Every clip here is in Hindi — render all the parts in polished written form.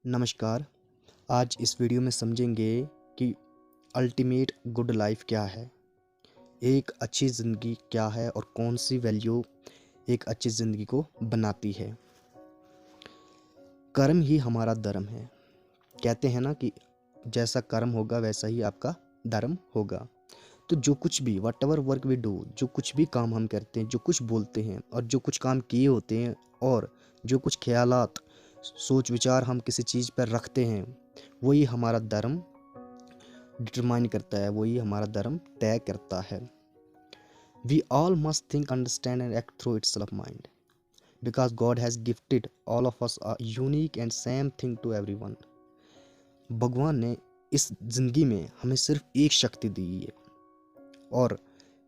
नमस्कार। आज इस वीडियो में समझेंगे कि अल्टीमेट गुड लाइफ क्या है, एक अच्छी ज़िंदगी क्या है और कौन सी वैल्यू एक अच्छी ज़िंदगी को बनाती है। कर्म ही हमारा धर्म है। कहते हैं ना कि जैसा कर्म होगा वैसा ही आपका धर्म होगा। तो जो कुछ भी whatever work we do, जो कुछ भी काम हम करते हैं, जो कुछ बोलते हैं और जो कुछ काम किए होते हैं और जो कुछ ख्यालात सोच विचार हम किसी चीज़ पर रखते हैं, वही हमारा धर्म डिटरमाइन करता है, वही हमारा धर्म तय करता है। We all must think, understand and act through its self mind because God has gifted all of us a unique and same thing to everyone. भगवान ने इस जिंदगी में हमें सिर्फ एक शक्ति दी है और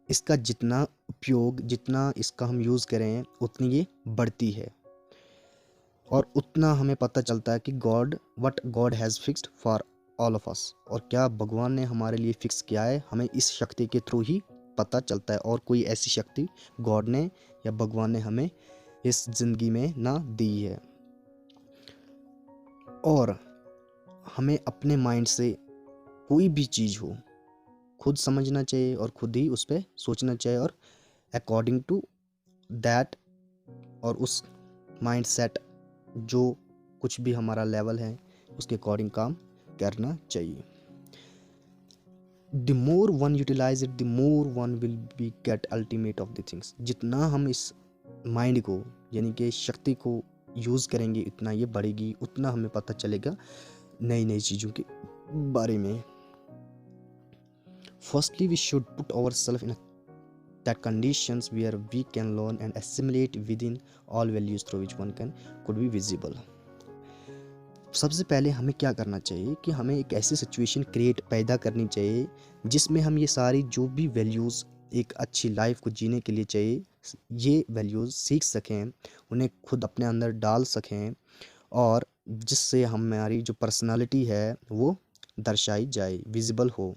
इसका जितना उपयोग, जितना इसका हम यूज़ करें उतनी ये बढ़ती है और उतना हमें पता चलता है कि what God has fixed for all of अस, और क्या भगवान ने हमारे लिए फिक्स किया है हमें इस शक्ति के थ्रू ही पता चलता है। और कोई ऐसी शक्ति गॉड ने या भगवान ने हमें इस ज़िंदगी में ना दी है। और हमें अपने माइंड से कोई भी चीज़ हो खुद समझना चाहिए और खुद ही उस पर सोचना चाहिए और अकॉर्डिंग टू दैट और उस माइंड सेट जो कुछ भी हमारा लेवल है उसके अकॉर्डिंग काम करना चाहिए। The more one utilize it the more one will be get ultimate of the things. जितना हम इस माइंड को यानी कि शक्ति को यूज़ करेंगे उतना ये बढ़ेगी, उतना हमें पता चलेगा नई नई चीज़ों के बारे में। Firstly, we should put ourselves in that conditions where we can learn and assimilate within all values through which one could be visible. सबसे पहले हमें क्या करना चाहिए कि हमें एक ऐसी सिचुएशन पैदा करनी चाहिए जिसमें हम ये सारी जो भी वैल्यूज़ एक अच्छी लाइफ को जीने के लिए चाहिए, ये वैल्यूज़ सीख सकें, उन्हें खुद अपने अंदर डाल सकें और जिससे हमारी जो पर्सनालिटी है वो दर्शाई जाए, विजिबल हो।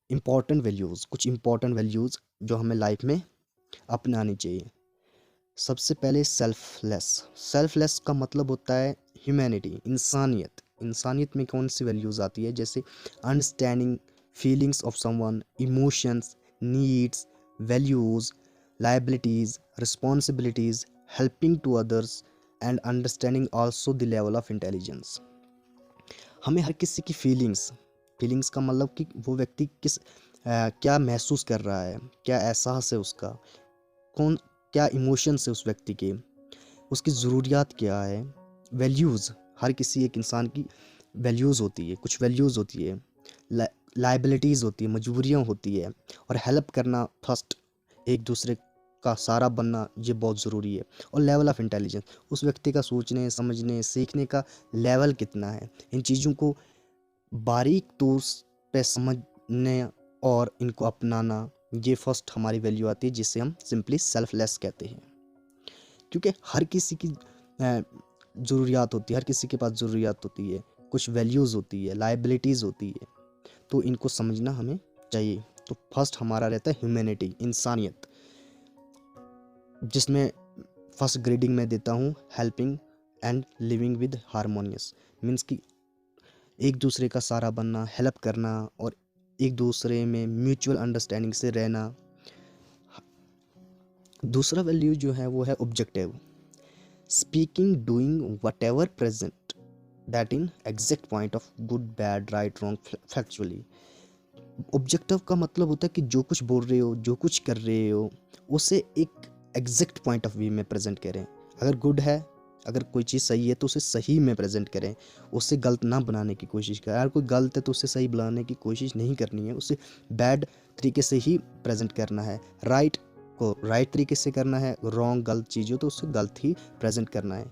इम्पॉर्टेंट वैल्यूज़, कुछ इम्पॉर्टेंट वैल्यूज़ जो हमें लाइफ में अपनानी चाहिए। सबसे पहले सेल्फलेस का मतलब होता है ह्यूमैनिटी, इंसानियत। इंसानियत में कौन सी वैल्यूज़ आती है, जैसे understanding feelings of someone, emotions, needs, values, liabilities, responsibilities, helping to others and understanding also the level of intelligence. हमें हर किसी की फीलिंग्स का मतलब कि वो व्यक्ति क्या महसूस कर रहा है, क्या एहसास है उसका, क्या इमोशंस है उस व्यक्ति के, उसकी ज़रूरियात क्या है। वैल्यूज़, हर किसी एक इंसान की वैल्यूज़ होती है, कुछ वैल्यूज़ होती है, लायबिलिटीज़ होती है, मजबूरियाँ होती है, और हेल्प करना फर्स्ट, एक दूसरे का सहारा बनना, ये बहुत ज़रूरी है। और लेवल ऑफ इंटेलिजेंस, उस व्यक्ति का सोचने समझने सीखने का लेवल कितना है, इन चीज़ों को बारीक तौर पे समझने और इनको अपनाना, ये फर्स्ट हमारी वैल्यू आती है जिसे हम सिंपली सेल्फलेस कहते हैं। क्योंकि हर किसी की ज़रूरियात होती है, हर किसी के पास ज़रूरियात होती है, कुछ वैल्यूज़ होती है, लायबिलिटीज़ होती है, तो इनको समझना हमें चाहिए। तो फर्स्ट हमारा रहता है ह्यूमैनिटी, इंसानियत, जिसमें फर्स्ट ग्रेडिंग में देता हूँ helping and living with harmonious. Means कि एक दूसरे का सहारा बनना, हेल्प करना और एक दूसरे में म्यूचुअल अंडरस्टैंडिंग से रहना। दूसरा वैल्यू जो है वो है objective, speaking doing what ever present that in exact point of good bad right wrong factually. Objective का मतलब होता है कि जो कुछ बोल रहे हो, जो कुछ कर रहे हो, उसे एक एग्जैक्ट पॉइंट ऑफ व्यू में प्रेजेंट करें। अगर गुड है, अगर कोई चीज़ सही है तो उसे सही में प्रेजेंट करें, उससे गलत ना बनाने की कोशिश करें। अगर कोई गलत है तो उसे सही बनाने की कोशिश नहीं करनी है, उसे बैड तरीके से ही प्रेजेंट करना है। राइट को राइट तरीके से करना है, रॉन्ग गलत चीज़ हो तो उसे गलत ही प्रेजेंट करना है।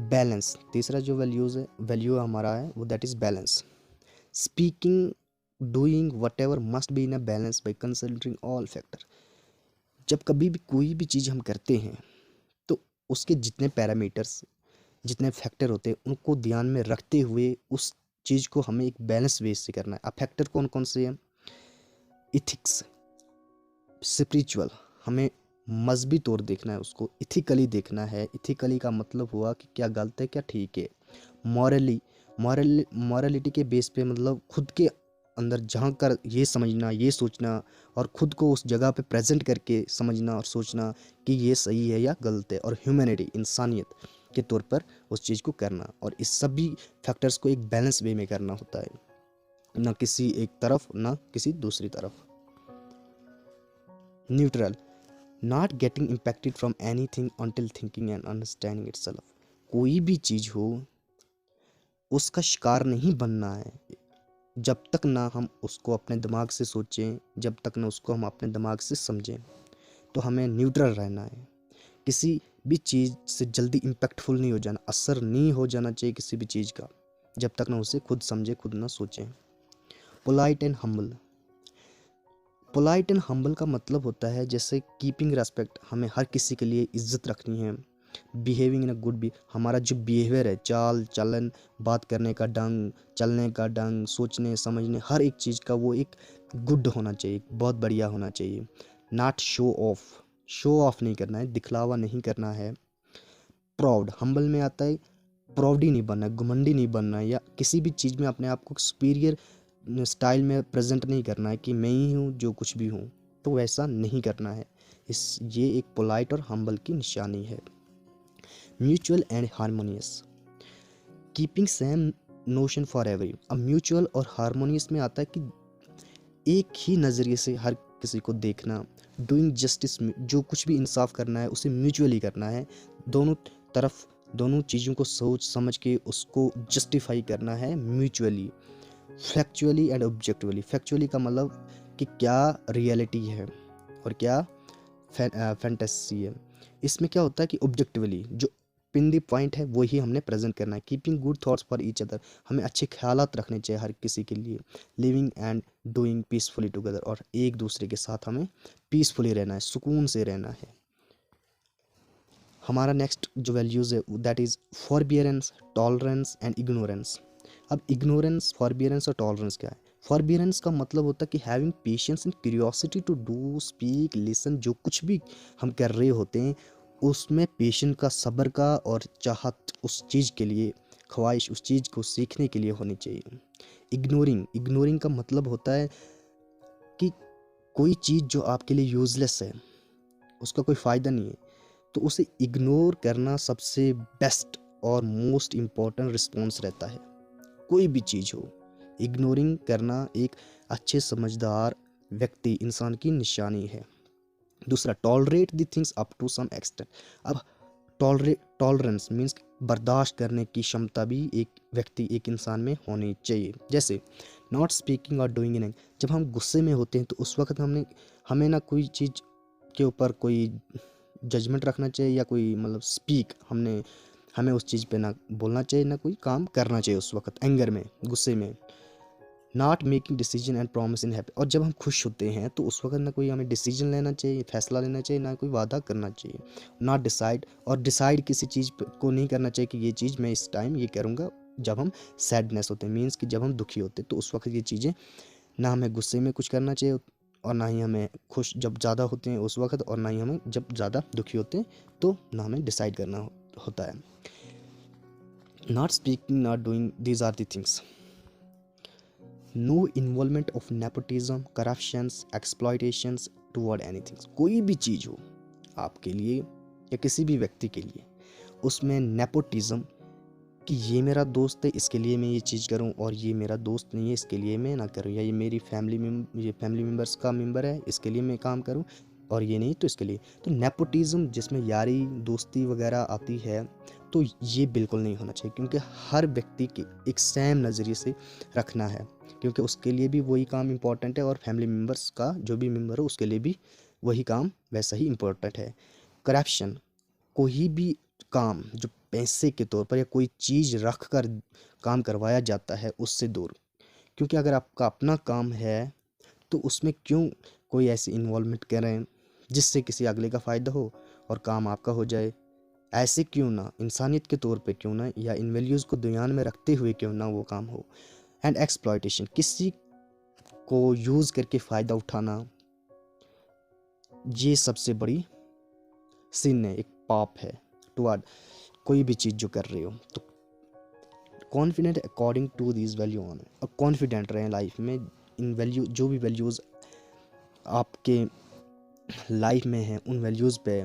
बैलेंस, तीसरा जो वैल्यू हमारा है वो that is balance. Speaking doing what ever must be in a balance by considering all factor. जब कभी भी कोई भी चीज़ हम करते हैं तो उसके जितने पैरामीटर्स, जितने फैक्टर होते हैं उनको ध्यान में रखते हुए उस चीज़ को हमें एक बैलेंस वे से करना है। अब फैक्टर कौन कौन से हैं? इथिक्स, स्पिरिचुअल, हमें मजहबी तौर देखना है, उसको इथिकली देखना है। इथिकली का मतलब हुआ कि क्या गलत है क्या ठीक है। मॉरलिटी के बेस पे मतलब खुद के अंदर झांक कर ये समझना, ये सोचना और खुद को उस जगह पे प्रेजेंट करके समझना और सोचना कि ये सही है या गलत है, और ह्यूमैनिटी, इंसानियत के तौर पर उस चीज़ को करना, और इस सभी फैक्टर्स को एक बैलेंस वे में करना होता है, ना किसी एक तरफ ना किसी दूसरी तरफ। Neutral, not getting impacted from anything until thinking and understanding itself. कोई भी चीज़ हो उसका शिकार नहीं बनना है जब तक ना हम उसको अपने दिमाग से सोचें, जब तक ना उसको हम अपने दिमाग से समझें। तो हमें न्यूट्रल रहना है, किसी भी चीज़ से जल्दी इम्पैक्टफुल नहीं हो जाना, असर नहीं हो जाना चाहिए किसी भी चीज़ का जब तक ना उसे खुद समझे, खुद ना सोचें। Polite and humble, polite and humble का मतलब होता है जैसे कीपिंग रेस्पेक्ट, हमें हर किसी के लिए इज्जत रखनी है। Behaving in a good be, हमारा जो बिहेवियर है, चाल चलन, बात करने का ढंग, चलने का ढंग, सोचने समझने, हर एक चीज़ का वो एक गुड होना चाहिए, बहुत बढ़िया होना चाहिए। Not show off, show off नहीं करना है, दिखलावा नहीं करना है। प्राउड, हम्बल में आता है प्राउड ही नहीं बनना है, घमंडी नहीं बनना है, या किसी भी चीज़ में अपने आप को सुपीरियर स्टाइल में प्रेजेंट नहीं करना है कि मैं ही हूँ जो कुछ भी हूँ, तो वैसा नहीं करना है। ये एक पोलाइट और हम्बल की निशानी है। Mutual and harmonious, keeping same notion for every. अब म्यूचुअल और हारमोनियस में आता है कि एक ही नज़रिए से हर किसी को देखना, डूइंग जस्टिस, जो कुछ भी इंसाफ करना है उसे म्यूचुअली करना है, दोनों तरफ दोनों चीज़ों को सोच समझ के उसको जस्टिफाई करना है mutually. Factually and objectively, factually का मतलब कि क्या रियलिटी है और क्या फैंटेसी है। इसमें क्या होता है कि ऑब्जेक्टिवली जो पिन द पॉइंट है वही हमने प्रेजेंट करना है। Keeping good thoughts for each other, हमें अच्छे ख्यालात रखने चाहिए हर किसी के लिए। Living and doing peacefully together, और एक दूसरे के साथ हमें पीसफुली रहना है, सुकून से रहना है। हमारा नेक्स्ट जो वैल्यूज़ है that is forbearance, tolerance and ignorance. अब इग्नोरेंस, फॉरबियरेंस और टॉलरेंस क्या है? फॉरबियरेंस का मतलब होता है कि having patience and curiosity to do, speak, listen, जो कुछ भी हम कर रहे होते हैं उसमें पेशेंस का, सब्र का और चाहत उस चीज़ के लिए, ख्वाहिश उस चीज़ को सीखने के लिए होनी चाहिए। इग्नोरिंग, इग्नोरिंग का मतलब होता है कि कोई चीज़ जो आपके लिए यूज़लेस है, उसका कोई फ़ायदा नहीं है, तो उसे इग्नोर करना सबसे बेस्ट और मोस्ट इम्पॉर्टेंट रिस्पॉन्स रहता है। कोई भी चीज़ हो, इग्नोरिंग करना एक अच्छे समझदार व्यक्ति, इंसान की निशानी है। दूसरा, tolerate the things up to some extent. अब टॉलरेंस मीन्स बर्दाश्त करने की क्षमता भी एक व्यक्ति, एक इंसान में होनी चाहिए। जैसे नॉट स्पीकिंग और डूइंग एनीथिंग, जब हम गुस्से में होते हैं तो उस वक्त हमें ना कोई चीज़ के ऊपर कोई जजमेंट रखना चाहिए, या कोई मतलब हमें उस चीज़ पे ना बोलना चाहिए, ना कोई काम करना चाहिए उस वक्त एंगर में, गुस्से में। Not making decision and promise in happy, और जब हम खुश होते हैं तो उस वक्त ना कोई हमें डिसीजन लेना चाहिए, फैसला लेना चाहिए, ना कोई वादा करना चाहिए। नॉट डिसाइड, और डिसाइड किसी चीज़ को नहीं करना चाहिए कि ये चीज़ मैं इस टाइम ये करूँगा। जब हम सैडनेस होते हैं, मीन्स कि जब हम दुखी होते हैं, तो उस वक्त ये चीज़ें ना हमें गुस्से में कुछ करना चाहिए, और ना ही हमें खुश जब ज़्यादा होते हैं उस वक्त, और ना ही हमें जब ज़्यादा दुखी होते हैं तो ना हमें डिसाइड करना होता है। Not speaking, not doing, these are the things. No involvement of nepotism, corruptions, exploitations toward anything. कोई भी चीज़ हो आपके लिए या किसी भी व्यक्ति के लिए, उसमें नेपोटिज्म कि ये मेरा दोस्त है इसके लिए मैं ये चीज़ करूं, और ये मेरा दोस्त नहीं है इसके लिए मैं ना करूं, या ये मेरी फैमिली मेम्बर्स का मेंबर है इसके लिए मैं काम करूं, और ये नहीं तो इसके लिए। तो नेपोटिज्म जिसमें यारी दोस्ती वगैरह आती है, तो ये बिल्कुल नहीं होना चाहिए, क्योंकि हर व्यक्ति के एक सेम नज़रिए से रखना है, क्योंकि उसके लिए भी वही काम इम्पोर्टेंट है, और फैमिली मेम्बर्स का जो भी मेम्बर हो उसके लिए भी वही काम वैसा ही इम्पोर्टेंट है। करप्शन, कोई भी काम जो पैसे के तौर पर या कोई चीज़ रख कर काम करवाया जाता है उससे दूर, क्योंकि अगर आपका अपना काम है तो उसमें क्यों कोई ऐसी इन्वॉल्वमेंट करें जिससे किसी अगले का फ़ायदा हो और काम आपका हो जाए। ऐसे क्यों ना, इंसानियत के तौर पे क्यों ना, या इन वैल्यूज़ को ध्यान में रखते हुए क्यों ना वो काम हो। एंड एक्सप्लॉयटेशन, किसी को यूज़ करके फ़ायदा उठाना, ये सबसे बड़ी सिन है, एक पाप है टुवर्ड कोई भी चीज़ जो कर रहे हो। तो confident according to this value on. अब कॉन्फिडेंट रहें लाइफ में, इन वैल्यू जो भी वैल्यूज़ आपके लाइफ में हैं उन वैल्यूज़ पे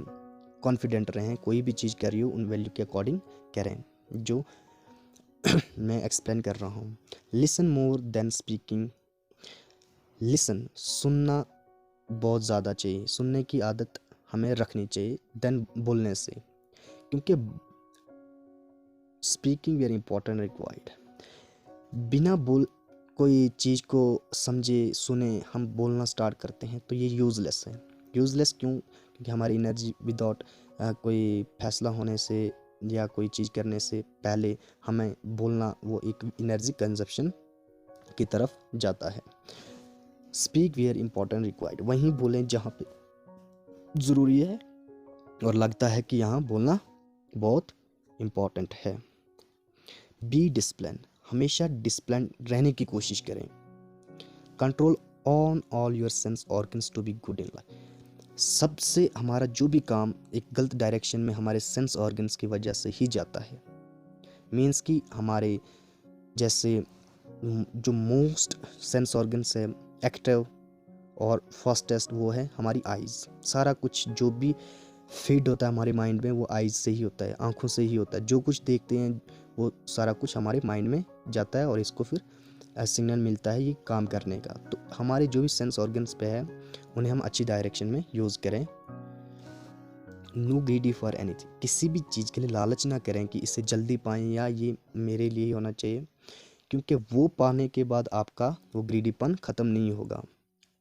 कॉन्फिडेंट रहें। कोई भी चीज़ कर रही हो उन वैल्यू के अकॉर्डिंग करें जो मैं एक्सप्लेन कर रहा हूँ। Listen more than speaking. Listen, सुनना बहुत ज़्यादा चाहिए, सुनने की आदत हमें रखनी चाहिए देन बोलने से, क्योंकि स्पीकिंग वेरी इंपॉर्टेंट रिक्वायर्ड। बिना बोल कोई चीज़ को समझे सुने हम बोलना स्टार्ट करते हैं तो ये यूज़लेस है। यूज़लेस क्यों? क्योंकि हमारी एनर्जी विदाउट कोई फैसला होने से या कोई चीज़ करने से पहले हमें बोलना वो एक एनर्जी कंजप्शन की तरफ जाता है। स्पीक वेयर इंपॉर्टेंट रिक्वायर्ड, वहीं बोलें जहाँ पे ज़रूरी है और लगता है कि यहाँ बोलना बहुत इम्पॉर्टेंट है। बी डिसिप्लिन, हमेशा डिसिप्लिन रहने की कोशिश करें। Control on all your sense organs to be good in life. सबसे हमारा जो भी काम एक गलत डायरेक्शन में हमारे सेंस ऑर्गन्स की वजह से ही जाता है। मीन्स कि हमारे जैसे जो मोस्ट सेंस ऑर्गन्स है एक्टिव और फास्टेस्ट वो है हमारी आइज़। सारा कुछ जो भी फीड होता है हमारे माइंड में वो आइज़ से ही होता है, आंखों से ही होता है। जो कुछ देखते हैं वो सारा कुछ हमारे माइंड में जाता है और इसको फिर सिग्नल मिलता है ये काम करने का। तो हमारे जो भी सेंस ऑर्गन्स पे है उन्हें हम अच्छी डायरेक्शन में यूज़ करें। नो ग्रीडी फॉर एनीथिंग, किसी भी चीज़ के लिए लालच ना करें कि इसे जल्दी पाएँ या ये मेरे लिए होना चाहिए, क्योंकि वो पाने के बाद आपका वो ग्रीडीपन ख़त्म नहीं होगा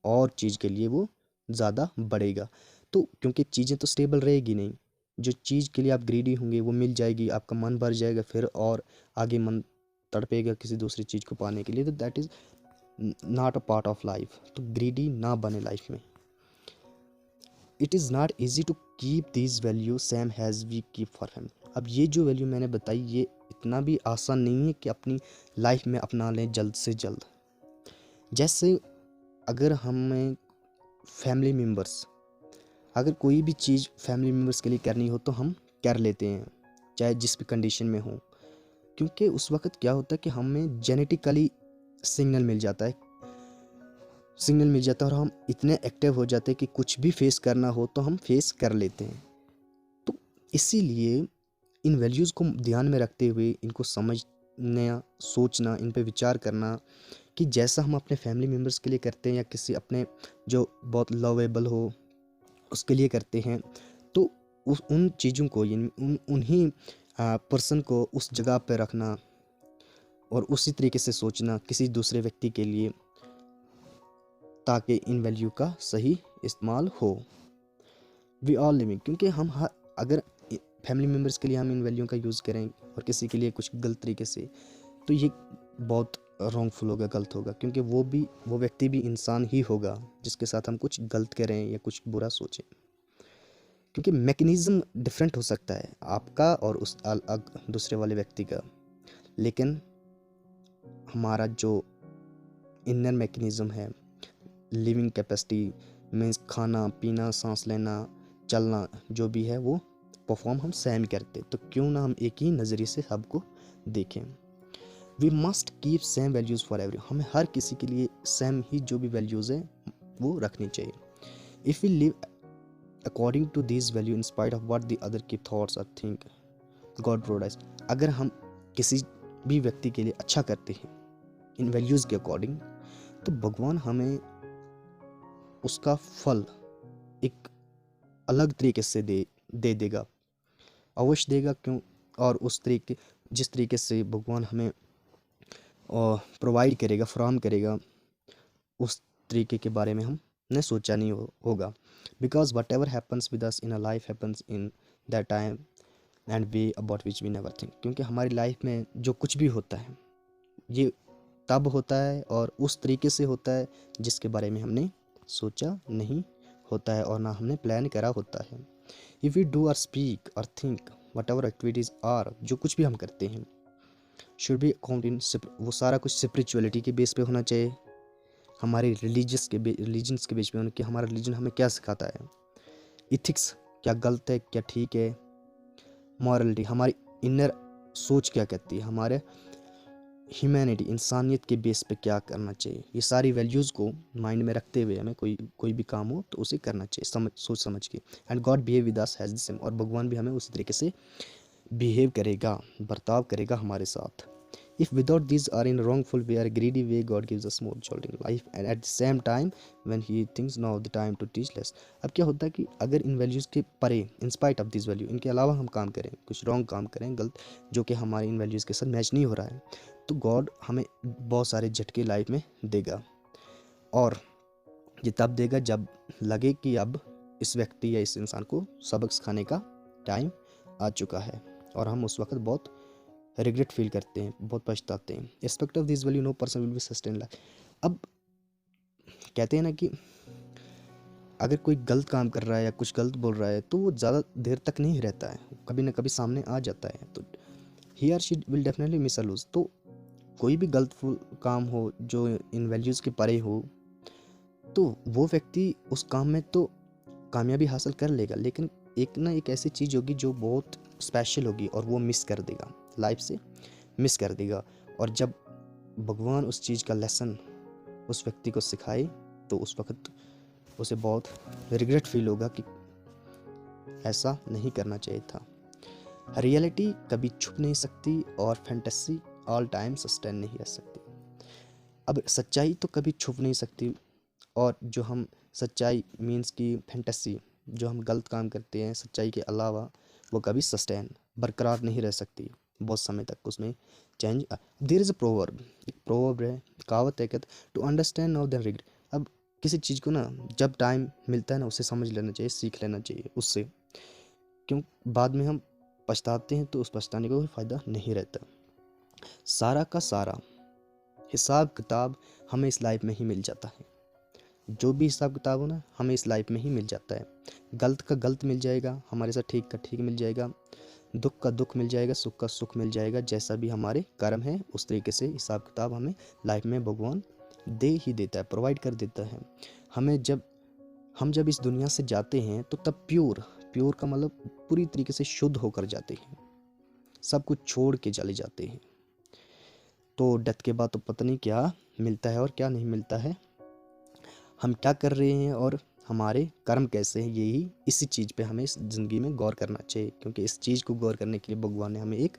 और चीज़ के लिए वो ज़्यादा बढ़ेगा। तो क्योंकि चीज़ें तो स्टेबल रहेगी नहीं, जो चीज़ के लिए आप ग्रीडी होंगे वो मिल जाएगी, आपका मन भर जाएगा, फिर और आगे मन तड़पेगा किसी दूसरी चीज़ को पाने के लिए। तो that is not a part of life. तो ग्रीडी ना बने लाइफ में। It is not easy to keep this value same has we keep for him. अब ये जो वैल्यू मैंने बताई ये इतना भी आसान नहीं है कि अपनी लाइफ में अपना लें जल्द से जल्द। जैसे अगर हमें फैमिली मेम्बर्स, अगर कोई भी चीज़ फैमिली मेम्बर्स के लिए करनी हो तो हम कर लेते हैं, चाहे जिस भी कंडीशन में हो, क्योंकि उस वक्त क्या होता है कि हमें जेनेटिकली सिग्नल मिल जाता है और हम इतने एक्टिव हो जाते हैं कि कुछ भी फेस करना हो तो हम फेस कर लेते हैं। तो इसीलिए इन वैल्यूज़ को ध्यान में रखते हुए इनको समझना, सोचना, इन पे विचार करना कि जैसा हम अपने फैमिली मेम्बर्स के लिए करते हैं या किसी अपने जो बहुत लवेबल हो उसके लिए करते हैं, तो उन चीज़ों को उन्हीं पर्सन को उस जगह पे रखना और उसी तरीके से सोचना किसी दूसरे व्यक्ति के लिए, ताकि इन वैल्यू का सही इस्तेमाल हो। वी ऑल लिविंग, क्योंकि हम अगर फैमिली मेम्बर्स के लिए हम इन वैल्यू का यूज़ करें और किसी के लिए कुछ गलत तरीके से, तो ये बहुत रॉन्गफुल होगा, गलत होगा, क्योंकि वो व्यक्ति भी इंसान ही होगा जिसके साथ हम कुछ गलत करें या कुछ बुरा सोचें। क्योंकि मैकेनिज़्म डिफरेंट हो सकता है आपका और उस दूसरे वाले व्यक्ति का, लेकिन हमारा जो इनर मैकेनिज़्म है, लिविंग कैपेसिटी मीन्स खाना पीना, सांस लेना, चलना, जो भी है वो परफॉर्म हम सेम करते, तो क्यों ना हम एक ही नज़रिए से सबको देखें। We must keep same values for every, हमें हर किसी के लिए सेम ही जो भी वैल्यूज़ हैं वो रखनी चाहिए। If we live according to this value in spite of what the other की thoughts are think God provides, अगर हम किसी भी व्यक्ति के लिए अच्छा करते हैं इन वैल्यूज़ के अकॉर्डिंग, तो भगवान हमें उसका फल एक अलग तरीके से दे देगा, अवश्य देगा। क्यों? और उस तरीके जिस तरीके से भगवान हमें प्रोवाइड करेगा, फराहम करेगा, उस तरीके के बारे में हमने सोचा नहीं होगा। Because whatever happens with us in a life happens in that time and way about which we never think, क्योंकि हमारी लाइफ में जो कुछ भी होता है ये तब होता है और उस तरीके से होता है जिसके बारे में हमने सोचा नहीं होता है और ना हमने प्लान करा होता है। इफ़ वी डू और स्पीक और think whatever activities are, जो कुछ भी हम करते हैं शुड बी अकाउंट इन, वो सारा कुछ स्पिरिचुअलिटी के बेस पे होना चाहिए, हमारे रिलीजन्स के बेस पे होना कि हमारा रिलीजन हमें क्या सिखाता है, इथिक्स क्या गलत है क्या ठीक है, मॉरलिटी हमारी इनर सोच क्या कहती है, हमारे ह्यूमैनिटी, इंसानियत के बेस पे क्या करना चाहिए, ये सारी वैल्यूज़ को माइंड में रखते हुए हमें कोई भी काम हो तो उसे करना चाहिए सोच समझ के। And God behave with us has the same, और भगवान भी हमें उसी तरीके से बिहेव करेगा, बर्ताव करेगा हमारे साथ। If without these are in wrongful way or greedy way, God gives us more jolt in life, and at the same time when He thinks now the time to teach less। अब क्या होता है कि अगर इन वैल्यूज़ के परे, इन स्पाइट ऑफ दिस वैल्यू, इनके अलावा हम काम करें, कुछ रॉन्ग काम करें, गलत, जो कि हमारे इन वैल्यूज़ के साथ मैच नहीं हो रहा है, तो गॉड हमें बहुत सारे झटके लाइफ में देगा। और ये तब देगा जब लगे कि अब इस व्यक्ति या इस इंसान को सबक सिखाने का टाइम आ चुका है, और हम उस वक्त बहुत रिग्रेट फील करते हैं, बहुत पछताते हैं। Aspect of this value no person will be sustain life. अब कहते हैं ना कि अगर कोई गलत काम कर रहा है या कुछ गलत बोल रहा है तो वो ज़्यादा देर तक नहीं रहता है, कभी ना कभी सामने आ जाता है, तो he or she will definitely miss a lose. तो कोई भी गलत काम हो जो इन वैल्यूज़ के परे हो, तो वो व्यक्ति उस काम में तो कामयाबी हासिल कर लेगा, लेकिन एक ना एक ऐसी चीज़ होगी जो बहुत स्पेशल होगी और वो मिस कर देगा, लाइफ से मिस कर देगा। और जब भगवान उस चीज़ का लेसन उस व्यक्ति को सिखाए तो उस वक्त उसे बहुत रिग्रेट फील होगा कि ऐसा नहीं करना चाहिए था। रियलिटी कभी छुप नहीं सकती और फैंटेसी ऑल टाइम सस्टेन नहीं रह सकती। अब सच्चाई तो कभी छुप नहीं सकती, और जो हम सच्चाई मीन्स की फैंटेसी, जो हम गलत काम करते हैं सच्चाई के अलावा, वो कभी सस्टेन बरकरार नहीं रह सकती बहुत समय तक, उसमें change. There is a proverb, एक प्रोवर्ब है, कहावत है, कहते to understand now then regret. अब किसी चीज़ को ना जब टाइम मिलता है ना उसे समझ लेना चाहिए, सीख लेना चाहिए उससे, क्यों बाद में हम पछताते हैं तो उस पछताने का कोई फ़ायदा नहीं रहता। सारा का सारा हिसाब किताब हमें इस लाइफ में ही मिल जाता है, जो भी हिसाब किताब हो ना हमें इस लाइफ में ही मिल जाता है। गलत का गलत मिल जाएगा हमारे साथ, ठीक का ठीक मिल जाएगा, दुख का दुख मिल जाएगा, सुख का सुख मिल जाएगा। जैसा भी हमारे कर्म है उस तरीके से हिसाब किताब हमें लाइफ में भगवान दे ही देता है, प्रोवाइड कर देता है हमें। जब इस दुनिया से जाते हैं तो तब प्योर का मतलब पूरी तरीके से शुद्ध होकर जाते हैं, सब कुछ छोड़ के चले जाते हैं। तो डेथ के बाद तो पता नहीं क्या मिलता है और क्या नहीं मिलता है, हम क्या कर रहे हैं और हमारे कर्म कैसे हैं, यही इसी चीज़ पे हमें इस ज़िंदगी में गौर करना चाहिए, क्योंकि इस चीज़ को गौर करने के लिए भगवान ने हमें एक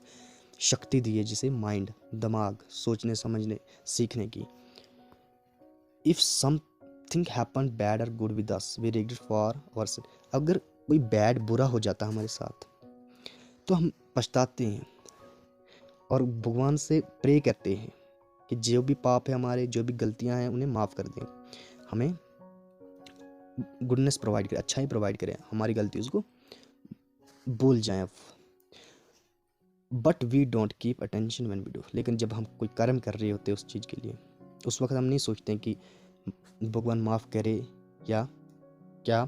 शक्ति दी है, जिसे माइंड, दिमाग, सोचने समझने सीखने की। इफ़ समथिंग हैपन बैड और good with us we regret for our. अगर कोई बैड बुरा हो जाता है हमारे साथ तो हम पछताते हैं और भगवान से प्रे करते हैं कि जो भी पाप है हमारे, जो भी गलतियां हैं उन्हें माफ़ कर दें, हमें गुडनेस प्रोवाइड करें, अच्छा ही प्रोवाइड करें, हमारी गलती उसको भूल जाएं। But we don't keep attention when we do. लेकिन जब हम कोई कर्म कर रहे होते हैं उस चीज़ के लिए, उस वक्त हम नहीं सोचते कि भगवान माफ़ करे या क्या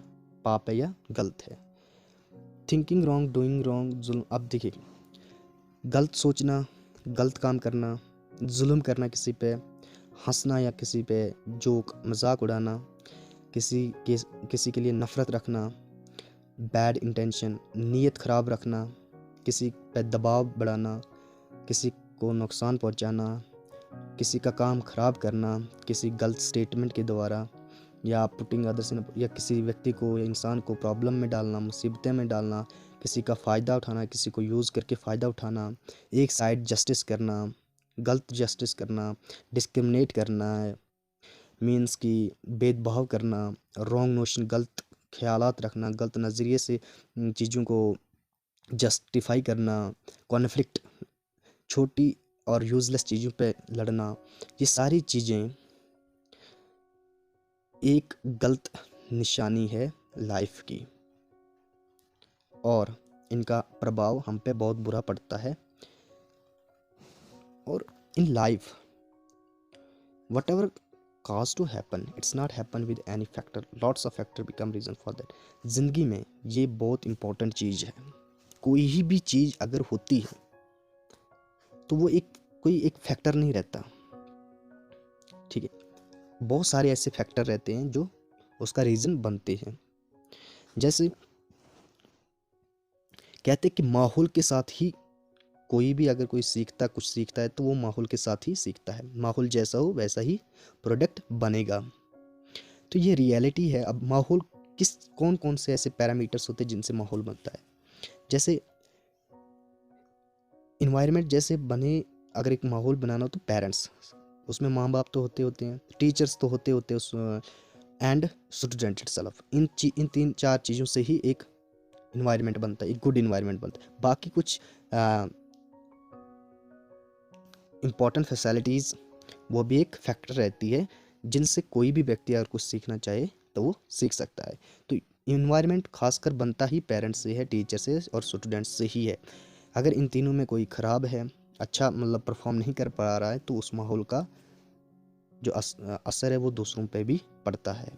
पाप है या गलत है। थिंकिंग रॉन्ग, डूइंग रॉन्ग, जुल्म। अब देखिए, गलत सोचना, गलत काम करना, जुल्म करना किसी पे, हंसना या किसी पे जोक मजाक उड़ाना, किसी के लिए नफ़रत रखना, बैड इंटेंशन, नीयत ख़राब रखना, किसी पे दबाव बढ़ाना, किसी को नुकसान पहुंचाना, किसी का काम ख़राब करना, किसी गलत स्टेटमेंट के द्वारा, या पुटिंग अदर्स इन, या किसी व्यक्ति को या इंसान को प्रॉब्लम में डालना, मुसीबतें में डालना, किसी का फ़ायदा उठाना, किसी को यूज़ करके फ़ायदा उठाना, एक साइड जस्टिस करना, गलत जस्टिस करना, डिस्क्रिमिनेट करना, मीन्स की भेदभाव करना, रॉन्ग नोशन, गलत ख्यालात रखना, गलत नज़रिए से चीज़ों को जस्टिफाई करना, कॉन्फ्लिक्ट, छोटी और यूज़लेस चीज़ों पे लड़ना, ये सारी चीज़ें एक गलत निशानी है लाइफ की, और इनका प्रभाव हम पे बहुत बुरा पड़ता है। और in life what ever cause to happen, it's not happen with any factor, lots of factor become reason for that। ज़िंदगी में ये बहुत इंपॉर्टेंट चीज़ है। कोई ही भी चीज़ अगर होती है तो वो कोई एक फैक्टर नहीं रहता, ठीक है, बहुत सारे ऐसे फैक्टर रहते हैं जो उसका रीज़न बनते हैं। जैसे कहते हैं कि माहौल के साथ ही कोई भी अगर कोई कुछ सीखता है तो वो माहौल के साथ ही सीखता है। माहौल जैसा हो वैसा ही प्रोडक्ट बनेगा। तो ये रियलिटी है। अब माहौल कौन कौन से ऐसे पैरामीटर्स होते हैं जिनसे माहौल बनता है। जैसे इन्वायरमेंट जैसे बने, अगर एक माहौल बनाना हो तो पेरेंट्स, उसमें माँ बाप तो होते हैं, टीचर्स तो होते हैं उस, एंड स्टूडेंट इटसेल्फ। इन तीन चार चीज़ों से ही एक इन्वायरमेंट बनता है, एक गुड इन्वायरमेंट बनता है। बाकी कुछ इम्पॉर्टेंट फैसिलिटीज़ वो भी एक फैक्टर रहती है जिनसे कोई भी व्यक्ति अगर कुछ सीखना चाहे तो वो सीख सकता है। तो इन्वायरमेंट खासकर बनता ही पेरेंट्स से है, टीचर से और स्टूडेंट्स से ही है। अगर इन तीनों में कोई ख़राब है, अच्छा मतलब परफॉर्म नहीं कर पा रहा है, तो उस माहौल का जो असर है वो दूसरों पे भी पड़ता है।